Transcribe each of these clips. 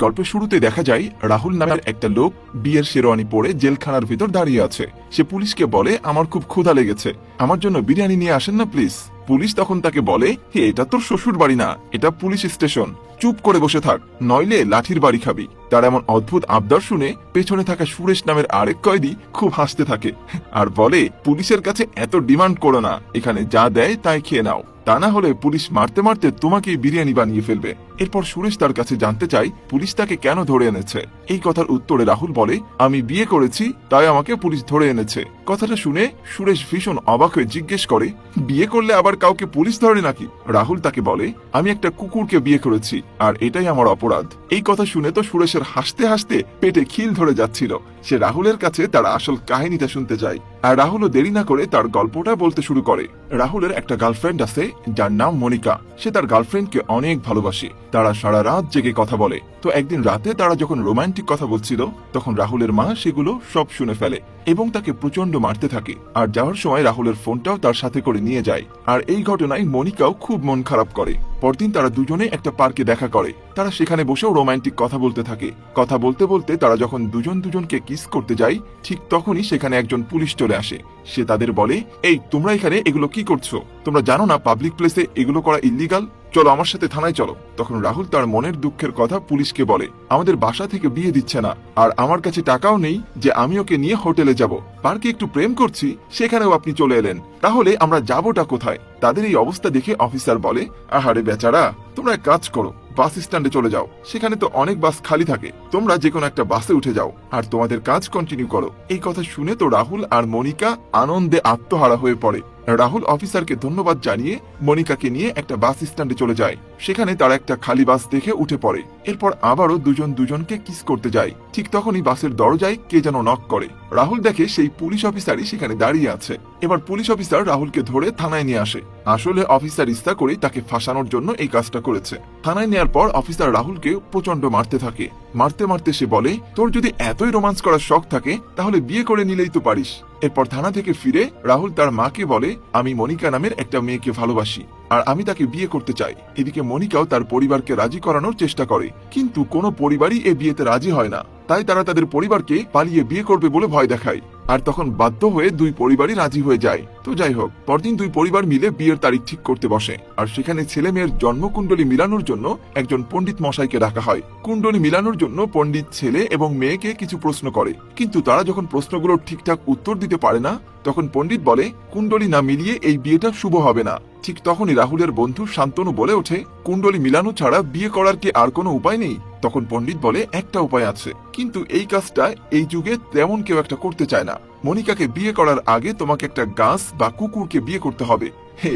গল্পের শুরুতে দেখা যায় রাহুল নামের একটা লোক বিয়ের শেরওয়ানি পরে জেলখানার ভিতর দাঁড়িয়ে আছে। সে পুলিশকে বলে, আমার খুব ক্ষুধা লেগেছে, আমার জন্য বিরিয়ানি নিয়ে আসেন না প্লিজ। পুলিশ তখন তাকে বলে, হে, এটা তোর শ্বশুর বাড়ি না, এটা পুলিশ স্টেশন, চুপ করে বসে থাক, নইলে লাঠির বাড়ি খাবি। তার এমন অদ্ভুত আবদার শুনে পেছনে থাকা সুরেশ নামের আরেক কয়েদি খুব হাসতে থাকে আর বলে, পুলিশের কাছে এত ডিমান্ড করো না, এখানে যা দেয় তাই খেয়ে নাও, তা না হলে পুলিশ মারতে মারতে তোমাকেই বিরিয়ানি বানিয়ে ফেলবে। এরপর সুরেশ তার কাছে জানতে চাই পুলিশ তাকে কেন ধরে এনেছে। এই কথার উত্তরে রাহুল বলে, আমি বিয়ে করেছি তাই আমাকে পুলিশ ধরে এনেছে। কথাটা শুনে সুরেশ ভীষণ অবাক হয়ে জিজ্ঞেস করে, বিয়ে করলে আবার কাউকে পুলিশ ধরে নাকি? রাহুল তাকে বলে, আমি একটা কুকুরকে বিয়ে করেছি আর এটাই আমার অপরাধ। এই কথা শুনে তো সুরেশের হাসতে হাসতে পেটে খিল ধরে যাচ্ছিল। সে রাহুলের কাছে তার আসল কাহিনীটা শুনতে চায় আর রাহুলও দেরি না করে তার গল্পটা বলতে শুরু করে। রাহুলের একটা গার্লফ্রেন্ড আছে যার নাম মনিকা। সে তার গার্লফ্রেন্ডকে অনেক ভালোবাসে, তারা সারা রাত জেগে কথা বলে। তো একদিন রাতে তারা যখন রোমান্টিক কথা বলছিল তখন রাহুলের মা সেগুলো সব শুনে ফেলে এবং তাকে প্রচন্ড মারতে থাকে। আর যাওয়ার সময় রাহুলের ফোনটাও তার সাথে করে নিয়ে যায়। আর এই ঘটনায় মনিকাও খুব মন খারাপ করে। পরদিন তারা দুজনে একটা পার্কে দেখা করে। তারা সেখানে বসেও রোমান্টিক কথা বলতে থাকে। কথা বলতে বলতে তারা যখন দুজন দুজনকে কিস করতে যায় ঠিক তখনই সেখানে একজন পুলিশ চলে আসে। সে তাদের বলে, এই তোমরা এখানে এগুলো কি করছো? তোমরা জানো না পাবলিক প্লেসে এগুলো করা ইল্লিগাল? চলো আমার সাথে থানায় চলো। তখন রাহুল তার মনের দুঃখের কথা পুলিশকে বলে, আমাদের বাসা থেকে বিয়ে দিচ্ছে না, আর আমার কাছে টাকাও নেই যে আমি ওকে নিয়ে হোটেলে যাব। পার্কে একটু প্রেম করছি, সেখানেও আপনি চলে এলেন, তাহলে আমরা যাবোটা কোথায়? তাদের এই অবস্থা দেখে অফিসার বলে, আহারে বেচারা, তোমরা এক কাজ করো, বাস স্ট্যান্ডে চলে যাও, সেখানে তো অনেক বাস খালি থাকে, তোমরা যে কোনো একটা বাসে উঠে যাও আর তোমাদের কাজ কন্টিনিউ করো। এই কথা শুনে তো রাহুল আর মনিকা আনন্দে আত্মহারা হয়ে পড়ে। রাহুল অফিসারকে ধন্যবাদ জানিয়ে মনিকাকে নিয়ে একটা বাস স্ট্যান্ডে চলে যায়। সেখানে তারা একটা খালি বাস দেখে উঠে পড়ে। এরপর আবারও দুজন দুজনকে কিস করতে যায়। ঠিক তখনই বাসের দরজায় কে যেন নক করে। রাহুল দেখে সেই পুলিশ অফিসারই সেখানে দাঁড়িয়ে আছে। এবার পুলিশ অফিসার রাহুলকে ধরে থানায় নিয়ে আসে। আসলে অফিসার ইচ্ছা করে তাকে ফাঁসানোর জন্য এই কাজটা করেছে। থানায় নেওয়ার পর অফিসার রাহুলকে প্রচন্ড মারতে থাকে। মারতে মারতে সে বলে, তোর যদি এতই রোমান্স করার শখ থাকে তাহলে বিয়ে করে নিলেই তো পারিস। এরপর থানা থেকে ফিরে রাহুল তার মাকে বলে, আমি মনিকা নামের একটা মেয়েকে ভালোবাসি আর আমি তাকে বিয়ে করতে চাই। এদিকে মনিকাও তার পরিবারকে রাজি করানোর চেষ্টা করে, কিন্তু কোনো পরিবারই এ বিয়েতে রাজি হয় না। তাই তারা তাদের পরিবারকে পালিয়ে বিয়ে করবে বলে ভয় দেখায়। আর তখন বাধ্য হয়ে দুই পরিবারই রাজি হয়ে যায়। তো যাই হোক, পরদিন দুই পরিবার মিলে বিয়ের তারিখ ঠিক করতে বসে। আর সেখানে ছেলে মেয়ের জন্মকুণ্ডলী মিলানোর জন্য একজন পণ্ডিত মশাইকে ডাকা হয়। কুণ্ডলী মিলানোর জন্য পণ্ডিত ছেলে এবং মেয়েকে কিছু প্রশ্ন করে, কিন্তু তারা যখন প্রশ্নগুলোর ঠিকঠাক উত্তর দিতে পারে না তখন পণ্ডিত বলে, কুণ্ডলী না মিলিয়ে এই বিয়েটা শুভ হবে না। ঠিক তখনই রাহুলের বন্ধু শান্তনু বলে ওঠে, কুণ্ডলী মিলানো ছাড়া বিয়ে করার কি আর কোনো উপায় নেই? তখন পণ্ডিত বলে, একটা উপায় আছে, কিন্তু এই কাজটা এই যুগে তেমন কেউ একটা করতে চায় না। মনিকাকে বিয়ে করার আগে তোমাকে একটা গাছ বা কুকুরকে বিয়ে করতে হবে।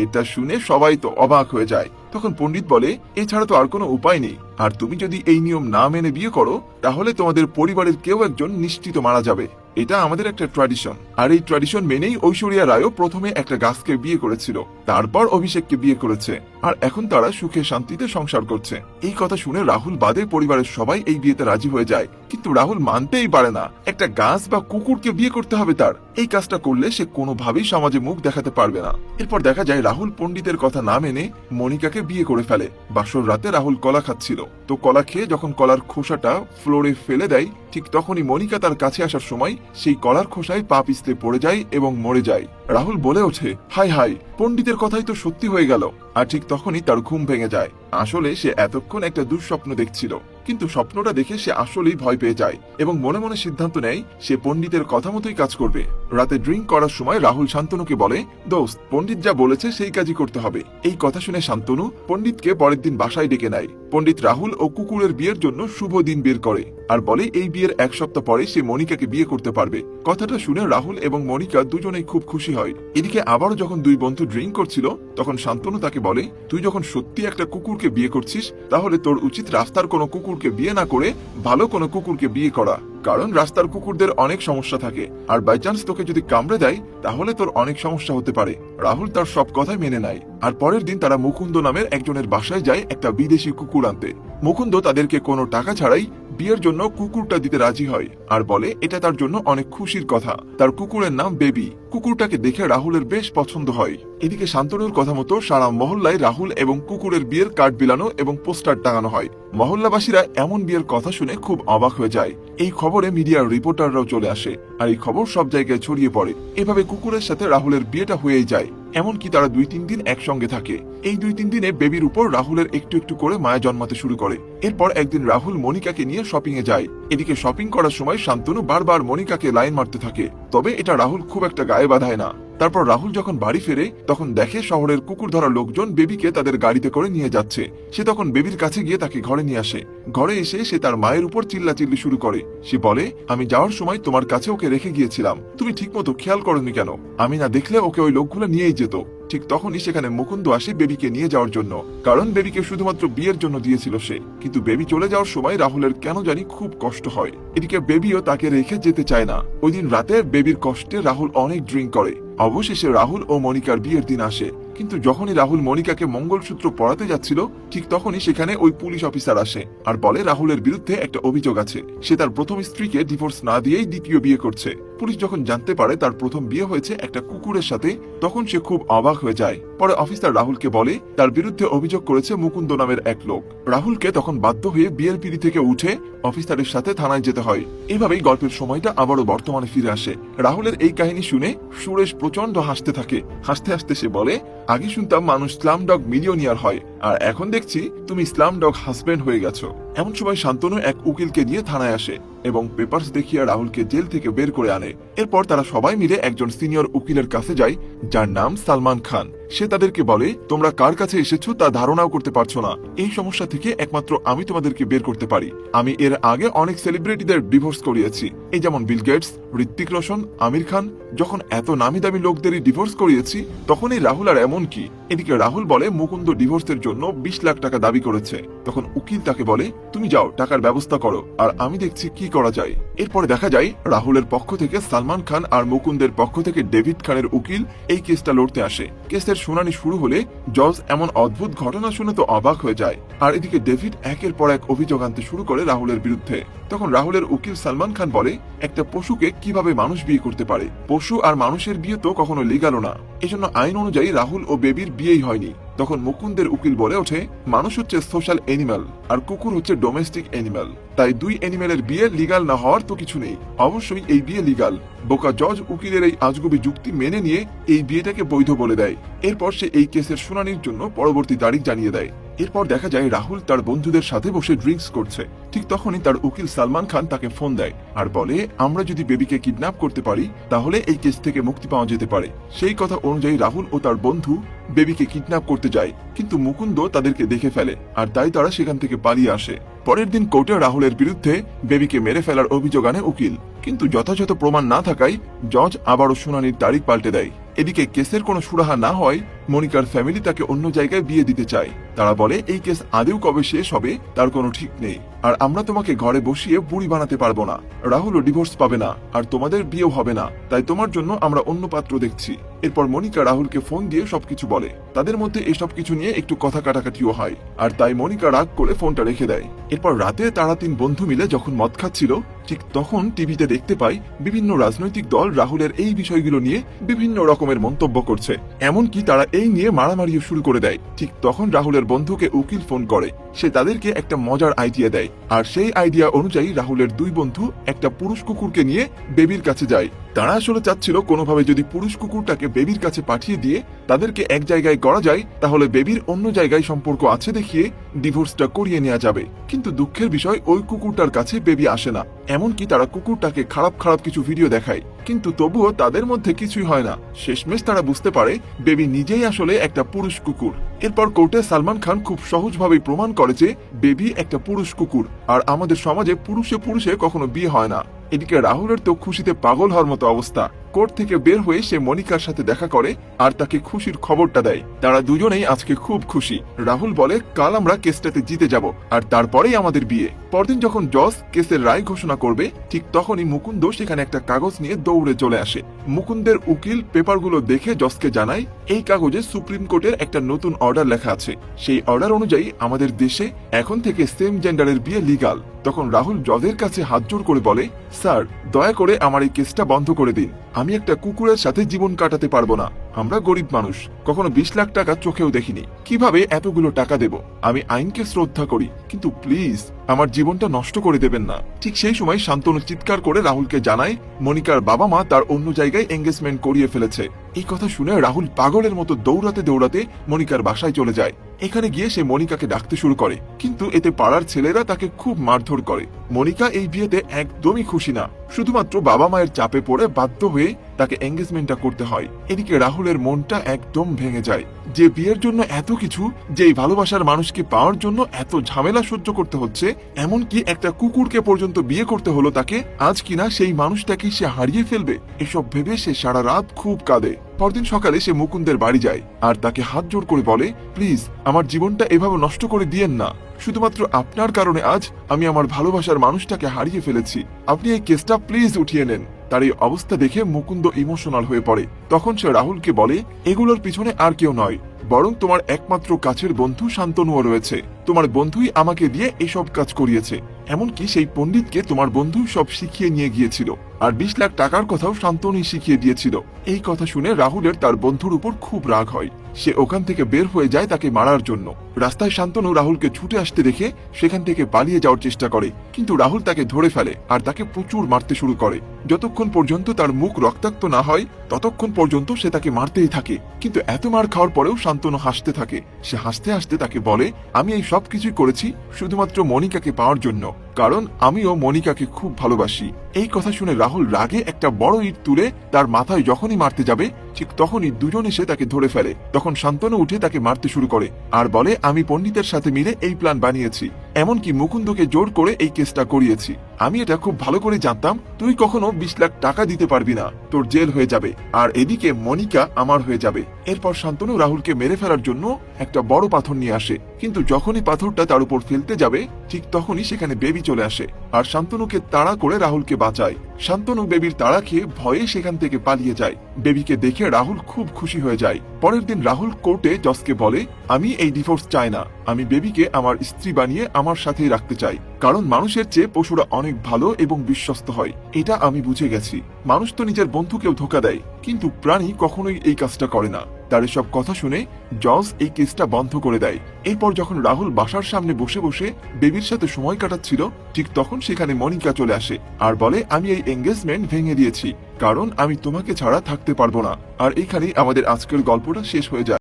এটা শুনে সবাই তো অবাক হয়ে যায়। তখন পণ্ডিত বলে, এছাড়া তো আর কোনো উপায় নেই, আর তুমি যদি এই নিয়ম না মেনে বিয়ে করো তাহলে তোমাদের পরিবারের কেউ একজন নিশ্চিত মারা যাবে। এটা আমাদের একটা ট্র্যাডিশন, আর এই ট্র্যাডিশন মেনেই ঐশ্বরিয়া রায়ও প্রথমে একটা গাছকে বিয়ে করেছিল, তারপর অভিষেককে বিয়ে করেছে, আর এখন তারা সুখে শান্তিতে সংসার করছে। এই কথা শুনে রাহুল বাদে পরিবারের সবাই এই বিয়েতে রাজি হয়ে যায়, কিন্তু রাহুল মানতেই পারে না একটা গাছ বা কুকুরকে বিয়ে করতে হবে তার। এই কাজটা করলে সে কোনোভাবেই সমাজে মুখ দেখাতে পারবে না। এরপর দেখা যায় রাহুল পণ্ডিতের কথা না মেনে মনিকাকে বিয়ে করে ফেলে। বাসর রাতে রাহুল কলা খাচ্ছিল, তো কলা খেয়ে যখন কলার খোসাটা ফ্লোরে ফেলে দেয় ঠিক তখনই মনিকা তার কাছে আসার সময় সেই কলার খোসায় পা পিছলে পড়ে যায় এবং মরে যায়। রাহুল বলে ওঠে, হাই হাই, পণ্ডিতের কথাই তো সত্যি হয়ে গেল। আর ঠিক তখনই তার ঘুম ভেঙে যায়। আসলে সে এতক্ষণ একটা দুঃস্বপ্ন দেখছিল, কিন্তু স্বপ্নটা দেখে সে আসলেই ভয় পেয়ে যায় এবং মনে মনে সিদ্ধান্ত নেয় সে পণ্ডিতের কথা মতোই কাজ করবে। রাতে ড্রিঙ্ক করার সময় রাহুল শান্তনুকে বলে, দোস্ত, পণ্ডিত যা বলেছে সেই কাজই করতে হবে। এই কথা শুনে শান্তনু পণ্ডিতকে পরের দিন বাসায় ডেকে নেয়। পণ্ডিত রাহুল ও কুকুরের বিয়ের জন্য শুভ দিন বের করে আর বলে এই বিয়ের এক সপ্তাহ পরে সে মনিকাকে বিয়ে করতে পারবে। কথাটা শুনে রাহুল এবং মনিকা দুজনেই খুব খুশি হয়। এদিকে আবারও যখন দুই বন্ধু ড্রিঙ্ক করছিল তখন শান্তনু তাকে বলে, তুই যখন সত্যি একটা কুকুরকে বিয়ে করছিস তাহলে তোর উচিত রাস্তার কোনো কুকুরকে বিয়ে না করে ভালো কোনো কুকুরকে বিয়ে করা, কারণ রাস্তার কুকুরদের অনেক সমস্যা থাকে, আর বাই চান্স তোকে যদি কামড়ে দেয় তাহলে তোর অনেক সমস্যা হতে পারে। রাহুল তার সব কথাই মেনে নেয়। আর পরের দিন তারা মুকুন্দ নামের একজনের বাসায় যায় একটা বিদেশি কুকুর আনতে। মুকুন্দ তাদেরকে কোনো টাকা ছাড়াই বিয়ের জন্য কুকুরটা দিতে রাজি হয় আর বলে এটা তার জন্য অনেক খুশির কথা। তার কুকুরের নাম বেবি। কুকুরটাকে দেখে রাহুলের বেশ পছন্দ হয়। এদিকে শান্তনুর কথা মতো সারা মহল্লায় রাহুল এবং কুকুরের বিয়ের কার্ড বিলানো এবং পোস্টার টাঙানো হয়। মহল্লাবাসীরা এমন বিয়ের কথা শুনে খুব অবাক হয়ে যায়। এই খবরে মিডিয়ার রিপোর্টাররাও চলে আসে আর এই খবর সব জায়গায় ছড়িয়ে পড়ে। এভাবে কুকুরের সাথে রাহুলের বিয়েটা হয়েই যায়। এমনকি তারা 2-3 দিন একসঙ্গে থাকে। এই 2-3 দিনে বেবির উপর রাহুলের একটু একটু করে মায়া জন্মাতে শুরু করে। এরপর একদিন রাহুল মনিকাকে নিয়ে শপিং এ যায়। এদিকে শপিং করার সময় শান্তনু বারবার মনিকাকে লাইন মারতে থাকে, তবে এটা রাহুল খুব একটা গায়ে বাঁধায় না। তারপর রাহুল যখন বাড়ি ফেরে তখন দেখে শহরের কুকুর ধরা লোকজন বেবিকে তাদের গাড়িতে করে নিয়ে যাচ্ছে। সে তখন বেবির কাছে গিয়ে তাকে ঘরে নিয়ে আসে। ঘরে এসে সে তার মায়ের উপর চিল্লাচিল্লি শুরু করে। সে বলে, আমি যাওয়ার সময় তোমার কাছে ওকে রেখে গিয়েছিলাম, তুমি ঠিকমতো খেয়াল করোনি কেন? আমি না দেখলে ওকে ওই লোকগুলো নিয়েই যেত। ঠিক তখনই সেখানে মুকুন্দ আসে বেবিকে নিয়ে যাওয়ার জন্য, কারণ বেবিকে শুধুমাত্র বিয়ের জন্য দিয়েছিল সে। কিন্তু বেবি চলে যাওয়ার সময় রাহুলের কেন জানি খুব কষ্ট হয়। এদিকে বেবিও তাকে রেখে যেতে চায় না। ওই দিন রাতে বেবির কষ্টে রাহুল অনেক ড্রিঙ্ক করে। অবশেষে রাহুল ও মনিকার বিয়ের দিন আসে। কিন্তু যখনই রাহুল মনিকাকে মঙ্গলসূত্র পরাতে যাচ্ছিল ঠিক তখনই সেখানে ওই পুলিশ অফিসার আসে আর বলে রাহুলের বিরুদ্ধে একটা অভিযোগ আছে। সে তার প্রথম স্ত্রীকে ডিভোর্স না দিয়েই দ্বিতীয় বিয়ে করছে। পুলিশ যখন জানতে পারে তার প্রথম বিয়ে হয়েছে একটা কুকুরের সাথে, তখন সে খুব অবাক হয়ে যায়। পরে অফিসার রাহুলকে বলে তার বিরুদ্ধে অভিযোগ করেছে মুকুন্দ নামের এক লোক। রাহুলকে তখন বাধ্য হয়ে বিয়ের পিঁড়ি থেকে উঠে অফিসারের সাথে থানায় যেতে হয়। এভাবেই গল্পের সময়টা আবারও বর্তমানে ফিরে আসে। রাহুলের এই কাহিনী শুনে সুরেশ প্রচন্ড হাসতে থাকে। হাসতে হাসতে সে বলে, আগে শুনতাম মানুষ স্লাম ডগ মিলিয়নিয়ার হয়, আর এখন দেখছি তুমি স্লাম ডগ হাজবেন্ড হয়ে গেছো। এমন সময় শান্তনু এক উকিলকে নিয়ে থানায় আসে এবং পেপারস দেখিয়ে রাহুলকে জেল থেকে বের করে আনে। এরপর তারা সবাই মিলে একজন সিনিয়র উকিলের কাছে যায় যার নাম সালমান খান। সে তাদেরকে বলে, তোমরা কার কাছে এসেছো তা ধারণাও করতে পারছো না। এই সমস্যা থেকে একমাত্র আমি তোমাদেরকে বের করতে পারি। আমি এর আগে অনেক সেলিব্রিটিদের ডিভোর্স করিয়েছি, এই যেমন বিল গেটস, ঋত্বিক রোশন, আমির খান। যখন এত নামি দামি লোকদেরই ডিভোর্স করিয়েছি তখন এই রাহুল আর এমন কি? এদিকে রাহুল বলে মুকুন্দ ডিভোর্সের জন্য 20 লাখ টাকা দাবি করেছে। তখন উকিল তাকে বলে, তুমি যাও টাকার ব্যবস্থা করো আর আমি দেখছি কি করা যায়। এরপরে দেখা যায় রাহুলের পক্ষ থেকে সালমান খান আর মুকুন্দের পক্ষ থেকে ডেভিড খানের উকিল এই কেসটা লড়তে আসে। কেসের শুনানি শুরু হলে জজ এমন অদ্ভুত ঘটনা শুনে তো অবাক হয়ে যায়। আর এদিকে ডেভিড একের পর এক অভিযোগ আনতে শুরু করে রাহুলের বিরুদ্ধে। তখন রাহুলের উকিল সালমান খান বলে, একটা পশুকে কিভাবে মানুষ বিয়ে করতে পারে? পশু আর মানুষের বিয়ে তো কখনো লিগালও না, এজন্য আইন অনুযায়ী রাহুল ও বেবির বিয়েই হয়নি। তখন মুকুন্দের উকিল বলে ওঠে, মানুষ হচ্ছে সোশ্যাল এনিম্যাল আর কুকুর হচ্ছে ডোমেস্টিক এনিম্যাল, তাই দুই এনিম্যালের বিয়ে লিগাল না হওয়ার তো কিছু নেই, অবশ্যই এই বিয়ে লিগাল। বোকা জজ উকিলের এই আজগুবি যুক্তি মেনে নিয়ে এই বিয়েটাকে বৈধ বলে দেয়। এরপর সে এই কেসের শুনানির জন্য পরবর্তী তারিখ জানিয়ে দেয়। এরপর দেখা যায় রাহুল তার বন্ধুদের সাথে বসে ড্রিঙ্কস করছে। ঠিক তখনই তার উকিল সালমান খান তাকে ফোন দেয় আর বলে, আমরা যদি বেবিকে কিডন্যাপ করতে পারি তাহলে এই কেস থেকে মুক্তি পাওয়া যেতে পারে। সেই কথা অনুযায়ী রাহুল ও তার বন্ধু বেবিকে কিডন্যাপ করতে যায়, কিন্তু মুকুন্দ তাদেরকে দেখে ফেলে আর তাই তারা সেখান থেকে পালিয়ে আসে। পরের দিন কোর্টে রাহুলের বিরুদ্ধে বেবিকে মেরে ফেলার অভিযোগ আনে উকিল, কিন্তু যথাযথ প্রমাণ না থাকায় জজ আবারও শুনানির তারিখ পাল্টে দেয়। এদিকে কেসের কোনো সুরাহা না হয় মনিকার ফ্যামিলি তাকে অন্য জায়গায় বিয়ে দিতে চায়। তারা বলে, এই কেস আদেও কবে শেষ হবে তার কোনো ঠিক নেই, আর আমরা তোমাকে ঘরে বসিয়ে বুড়ি বানাতে পারবো না। রাহুলও ডিভোর্স পাবে না আর তোমাদের বিয়েও হবে না, তাই তোমার জন্য আমরা অন্য পাত্র দেখছি। এরপর মনিকা রাহুলকে ফোন দিয়ে সবকিছু বলে। তাদের মধ্যে এসব কিছু নিয়ে একটু কথা কাটাকাটিও হয়, আর তাই মনিকা রাগ করে ফোনটা রেখে দেয়। এরপর রাতে তারা 3 বন্ধু মিলে যখন মদ খাচ্ছিল ঠিক তখন টিভিতে দেখতে পাই বিভিন্ন রাজনৈতিক দল রাহুলের এই বিষয়গুলো নিয়ে বিভিন্ন রকমের মন্তব্য করছে, এমনকি তারা এই নিয়ে মারামারিও শুরু করে দেয়। ঠিক তখন রাহুলের বন্ধুকে উকিল ফোন করে। সে তাদেরকে একটা মজার আইডিয়া দেয়, আর সেই আইডিয়া অনুযায়ী রাহুলের 2 বন্ধু একটা পুরুষ কুকুরকে নিয়ে বেবির কাছে যায়। তারা আসলে চাচ্ছিল কোনোভাবে যদি পুরুষ কুকুরটাকে বেবির কাছে পাঠিয়ে দিয়ে তাদেরকে এক জায়গায় করা যায় তাহলে বেবির অন্য জায়গায় সম্পর্ক আছে দেখিয়ে ডিভোর্সটা করিয়ে নেওয়া যাবে। কিন্তু দুঃখের বিষয় ওই কুকুরটার কাছে বেবি আসে না, এমনকি তারা কুকুরটাকে খারাপ খারাপ কিছু ভিডিও দেখায়, কিন্তু তবুও তাদের মধ্যে কিছুই হয় না। শেষমেশ তারা বুঝতে পারে বেবি নিজেই আসলে একটা পুরুষ কুকুর। এরপর কোর্টে সালমান খান খুব সহজভাবেই প্রমাণ করে যে বেবি একটা পুরুষ কুকুর, আর আমাদের সমাজে পুরুষে পুরুষে কখনো বিয়ে হয় না। এদিকে রাহুলের তো খুশিতে পাগল হওয়ার মতো অবস্থা। কোর্ট থেকে বের হয়ে সে মনিকার সাথে দেখা করে আর তাকে খুশির খবরটা দেয়। তারা দুজনেই আজকে খুব খুশি। রাহুল বলে কাল আমরা কেসটাতে জিতে যাব আর তারপরেই আমাদের বিয়ে। পরদিন যখন জজ কেসের রায় ঘোষণা করবে ঠিক তখনই মুকুন্দ সেখানে একটা কাগজ নিয়ে দৌড়ে চলে আসে। মুকুন্দের উকিল পেপারগুলো দেখে জজকে জানায় এই কাগজে সুপ্রিম কোর্টের একটা নতুন অর্ডার লেখা আছে। সেই অর্ডার অনুযায়ী আমাদের দেশে এখন থেকে সেম জেন্ডারের বিয়ে লিগাল। তখন রাহুল জজের কাছে হাত জোড় করে বলে, স্যার দয়া করে আমার এই কেসটা বন্ধ করে দিন। আমি একটা কুকুরের সাথে জীবন কাটাতে পারবো না। আমরা গরিব মানুষ, কখনো 20 লাখ টাকা চোখেও দেখিনি, কিভাবে এতগুলো টাকা দেব? আমি আইনকে শ্রদ্ধা করি, কিন্তু প্লিজ আমার জীবনটা নষ্ট করে দেবেন না। ঠিক সেই সময় শান্তনু চিৎকার করে রাহুলকে জানায় মনিকার বাবা মা তার অন্য জায়গায় এঙ্গেজমেন্ট করিয়ে ফেলেছে। এই কথা শুনে রাহুল পাগলের মতো দৌড়াতে দৌড়াতে মনিকার বাসায় চলে যায়। এখানে গিয়ে সে মনিকাকে ডাকতে শুরু করে, কিন্তু এতে পাড়ার ছেলেরা তাকে খুব মারধর করে। মনিকা এই বিয়েতে একদমই খুশি না, শুধুমাত্র বাবা মায়ের চাপে পড়ে বাধ্য হয়ে তাকে এঙ্গেজমেন্টটা করতে হয়। এদিকে রাহুলের মনটা একদম ভেঙে যায়। যে বিয়ের জন্য এত কিছু, যেই ভালোবাসার মানুষকে পাওয়ার জন্য এত ঝামেলা সহ্য করতে হচ্ছে, এমনকি একটা কুকুরকে পর্যন্ত বিয়ে করতে হলো তাকে, আজ কিনা সেই মানুষটাকে সে হারিয়ে ফেলবে। এসব ভেবে সে সারা রাত খুব কাঁদে। পরদিন সকালে সে মুকুন্দের বাড়ি যায় আর তাকে হাত জোড় করে বলে, প্লিজ আমার জীবনটা এভাবে নষ্ট করে দিয়েন না। শুধুমাত্র আপনার কারণে আজ আমি আমার ভালোবাসার মানুষটাকে হারিয়ে ফেলেছি। আপনি এই কেসটা প্লিজ উঠিয়ে নেন। তার এই অবস্থা দেখে মুকুন্দ ইমোশনাল হয়ে পড়ে। তখন সে রাহুলকে বলে, এগুলোর পিছনে আর কেউ নয়, বরং তোমার একমাত্র কাছের বন্ধু শান্তনুও রয়েছে। তোমার বন্ধুই আমাকে দিয়ে এসব কাজ করিয়েছে। এমনকি সেই পণ্ডিতকে তোমার বন্ধু সব শিখিয়ে নিয়ে গিয়েছিল, আর 20 লাখ টাকার কথাও শান্তনুই শিখিয়ে দিয়েছিল। এই কথা শুনে রাহুলের তার বন্ধুর উপর খুব রাগ হয়। সে ওখান থেকে বের হয়ে যায় তাকে মারার জন্য। রাস্তায় শান্তনু রাহুলকে ছুটে আসতে দেখে সেখান থেকে পালিয়ে যাওয়ার চেষ্টা করে, কিন্তু রাহুল তাকে ধরে ফেলে আর তাকে প্রচুর মারতে শুরু করে। যতক্ষণ পর্যন্ত তার মুখ রক্তাক্ত না হয় ততক্ষণ পর্যন্ত সে তাকে মারতেই থাকে। কিন্তু এত মার খাওয়ার পরেও শান্তনু হাসতে থাকে। সে হাসতে হাসতে তাকে বলে, আমি এই সব কিছুই করেছি শুধুমাত্র মনিকাকে পাওয়ার জন্য, কারণ আমিও মনিকাকে খুব ভালোবাসি। এই কথা শুনে রাহুল রাগে একটা বড় ইট তুলে তার মাথায় যখনই মারতে যাবে ঠিক তখনই দুজন এসে তাকে ধরে ফেলে। তখন শান্তনু উঠে তাকে মারতে শুরু করে আর বলে, আমি পণ্ডিতের সাথে মিলে এই প্ল্যান বানিয়েছি, এমনকি মুকুন্দকে জোর করে এই কেসটা করিয়েছি। আমি এটা খুব ভালো করে জানতাম তুই কখনো 20 লাখ টাকা দিতে পারবি না, তোর জেল হয়ে যাবে, আর এদিকে মনিকা আমার হয়ে যাবে। এরপর শান্তনু রাহুলকে মেরে ফেলার জন্য একটা বড় পাথর নিয়ে আসে, কিন্তু যখনই পাথরটা তার উপর ফেলতে যাবে ঠিক তখনই সেখানে বেবি চলে আসে আর শান্তনুকে তাড়া করে রাহুলকে বাঁচায়। শান্তনু বেবির তাড়া খেয়ে ভয়ে সেখান থেকে পালিয়ে যায়। বেবিকে দেখে রাহুল খুব খুশি হয়ে যায়। পরের দিন রাহুল কোর্টে জজকে বলে, আমি এই ডিভোর্স চাই না, আমি বেবিকে আমার স্ত্রী বানিয়ে আমার সাথেই রাখতে চাই, কারণ মানুষের চেয়ে পশুরা অনেক ভালো এবং বিশ্বস্ত হয়। এটা আমি বুঝে গেছি। মানুষ তো নিজের বন্ধুকেও ধোকা দেয়, কিন্তু প্রাণী কখনোই এই কাজটা করে না। তার এসব কথা শুনে জজ এই কেসটা বন্ধ করে দেয়। এরপর যখন রাহুল বাসার সামনে বসে বসে বেবির সাথে সময় কাটাচ্ছিল ঠিক তখন সেখানে মনিকা চলে আসে আর বলে, আমি এই এঙ্গেজমেন্ট ভেঙে দিয়েছি, কারণ আমি তোমাকে ছাড়া থাকতে পারবো না। আর এখানেই আমাদের আজকের গল্পটা শেষ হয়ে যায়।